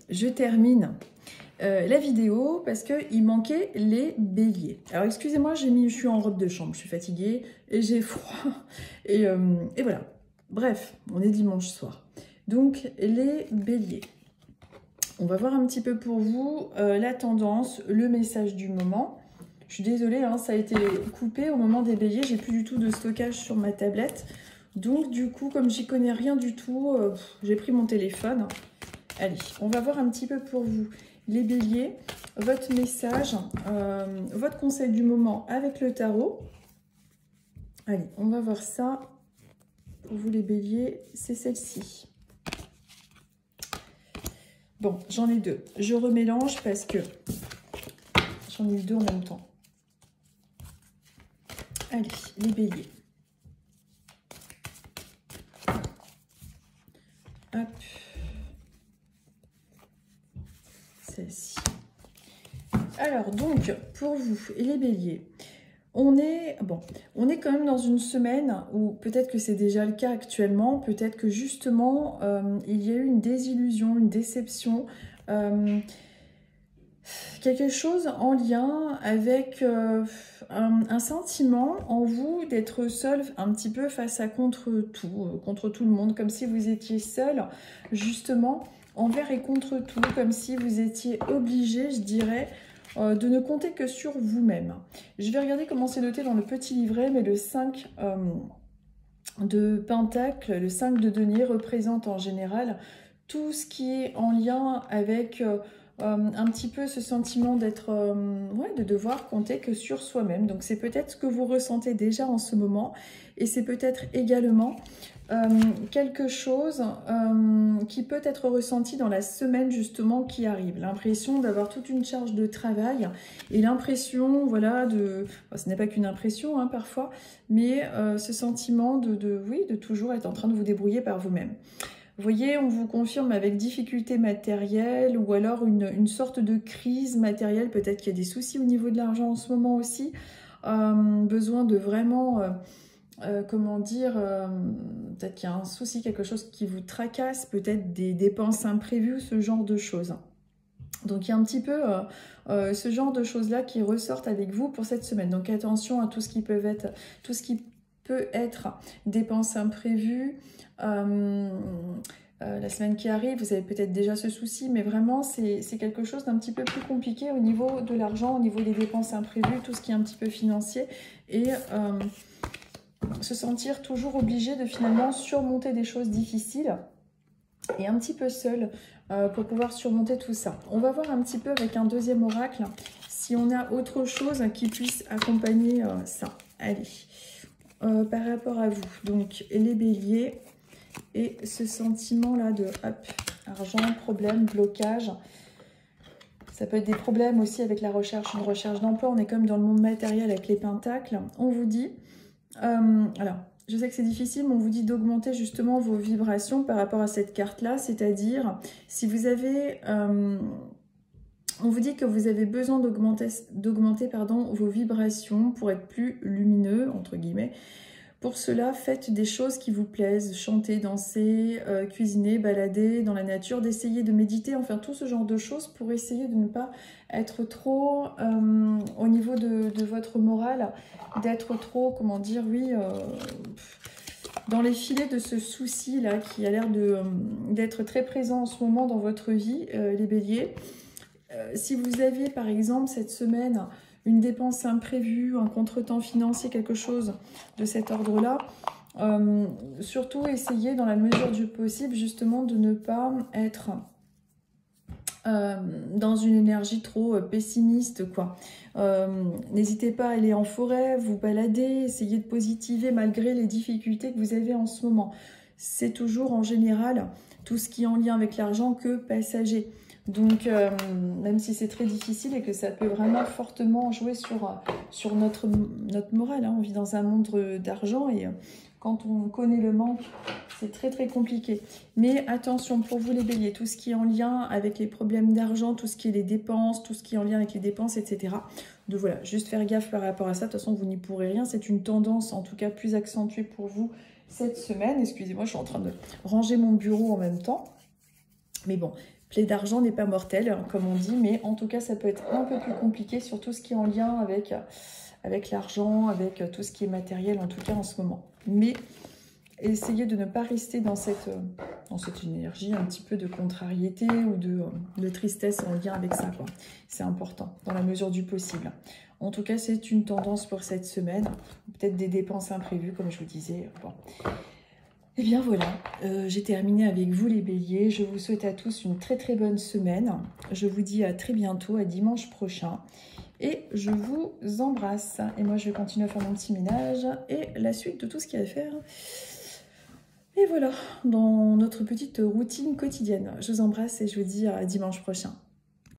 Je termine la vidéo parce qu'il manquait les béliers. Alors excusez-moi, je suis en robe de chambre, je suis fatiguée et j'ai froid. Et voilà. Bref, on est dimanche soir. Donc les béliers. On va voir un petit peu pour vous la tendance, le message du moment. Je suis désolée, hein, ça a été coupé au moment des béliers. J'ai plus du tout de stockage sur ma tablette. Donc du coup, comme j'y connais rien du tout, j'ai pris mon téléphone. Allez, on va voir un petit peu pour vous, les béliers, votre message, votre conseil du moment avec le tarot. Allez, on va voir ça. Pour vous les béliers, c'est celle-ci. Bon, j'en ai deux. Je remélange parce que j'en ai eu deux en même temps. Allez, les béliers. Hop. Celle-ci. Alors, donc, pour vous, les béliers, on est quand même dans une semaine où peut-être que c'est déjà le cas actuellement, peut-être que justement, il y a eu une désillusion, une déception, quelque chose en lien avec un sentiment en vous d'être seul un petit peu face à contre tout le monde, comme si vous étiez seul, justement, envers et contre tout, comme si vous étiez obligé, je dirais, de ne compter que sur vous-même. Je vais regarder comment c'est noté dans le petit livret, mais le 5 de Pentacle, le 5 de denier représente en général tout ce qui est en lien avec un petit peu ce sentiment d'être, de devoir compter que sur soi-même. Donc c'est peut-être ce que vous ressentez déjà en ce moment, et c'est peut-être également quelque chose qui peut être ressenti dans la semaine justement qui arrive. L'impression d'avoir toute une charge de travail et l'impression, voilà, ce n'est pas qu'une impression hein, parfois, mais ce sentiment de toujours être en train de vous débrouiller par vous-même. Vous voyez, on vous confirme avec difficulté matérielle ou alors une sorte de crise matérielle. Peut-être qu'il y a des soucis au niveau de l'argent en ce moment aussi. Besoin de vraiment... comment dire, peut-être qu'il y a un souci, quelque chose qui vous tracasse, peut-être des dépenses imprévues, ce genre de choses. Donc il y a un petit peu ce genre de choses-là qui ressortent avec vous pour cette semaine. Donc attention à tout ce qui peut être dépenses imprévues. La semaine qui arrive, vous avez peut-être déjà ce souci, mais vraiment c'est quelque chose d'un petit peu plus compliqué au niveau de l'argent, au niveau des dépenses imprévues, tout ce qui est un petit peu financier, et se sentir toujours obligé de finalement surmonter des choses difficiles et un petit peu seul pour pouvoir surmonter tout ça. On va voir un petit peu avec un deuxième oracle si on a autre chose qui puisse accompagner ça. Allez, par rapport à vous, donc les béliers et ce sentiment-là de argent, problème, blocage. Ça peut être des problèmes aussi avec la recherche, une recherche d'emploi. On est comme dans le monde matériel avec les pentacles. On vous dit... alors, je sais que c'est difficile, mais on vous dit d'augmenter justement vos vibrations par rapport à cette carte-là, c'est-à-dire si vous avez... on vous dit que vous avez besoin d'augmenter vos vibrations pour être plus lumineux, entre guillemets. Pour cela, faites des choses qui vous plaisent, chanter, danser, cuisiner, balader dans la nature, d'essayer de méditer, enfin tout ce genre de choses pour essayer de ne pas être trop au niveau de votre morale, d'être trop, comment dire, dans les filets de ce souci-là qui a l'air d'être très présent en ce moment dans votre vie, les béliers. Si vous aviez par exemple cette semaine une dépense imprévue, un contretemps financier, quelque chose de cet ordre-là, surtout essayez dans la mesure du possible justement de ne pas être dans une énergie trop pessimiste, quoi. N'hésitez pas à aller en forêt, vous balader, essayez de positiver malgré les difficultés que vous avez en ce moment. C'est toujours en général tout ce qui est en lien avec l'argent que passager. Donc, même si c'est très difficile et que ça peut vraiment fortement jouer sur notre morale, hein. On vit dans un monde d'argent et quand on connaît le manque, c'est très très compliqué. Mais attention pour vous les béliers, tout ce qui est en lien avec les problèmes d'argent, tout ce qui est les dépenses, tout ce qui est en lien avec les dépenses, etc. Donc voilà, juste faire gaffe par rapport à ça. De toute façon, vous n'y pourrez rien. C'est une tendance, en tout cas, plus accentuée pour vous cette semaine. Excusez-moi, je suis en train de ranger mon bureau en même temps. Mais bon, Plaie d'argent n'est pas mortelle, comme on dit, mais en tout cas, ça peut être un peu plus compliqué sur tout ce qui est en lien avec l'argent, avec tout ce qui est matériel, en tout cas en ce moment. Mais essayez de ne pas rester dans cette énergie un petit peu de contrariété ou de tristesse en lien avec ça, quoi. C'est important, dans la mesure du possible. En tout cas, c'est une tendance pour cette semaine. Peut-être des dépenses imprévues, comme je vous disais. Bon. Et bien voilà, j'ai terminé avec vous les béliers. Je vous souhaite à tous une très très bonne semaine. Je vous dis à très bientôt, à dimanche prochain. Et je vous embrasse. Et moi, je vais continuer à faire mon petit ménage et la suite de tout ce qu'il y a à faire. Et voilà, dans notre petite routine quotidienne. Je vous embrasse et je vous dis à dimanche prochain.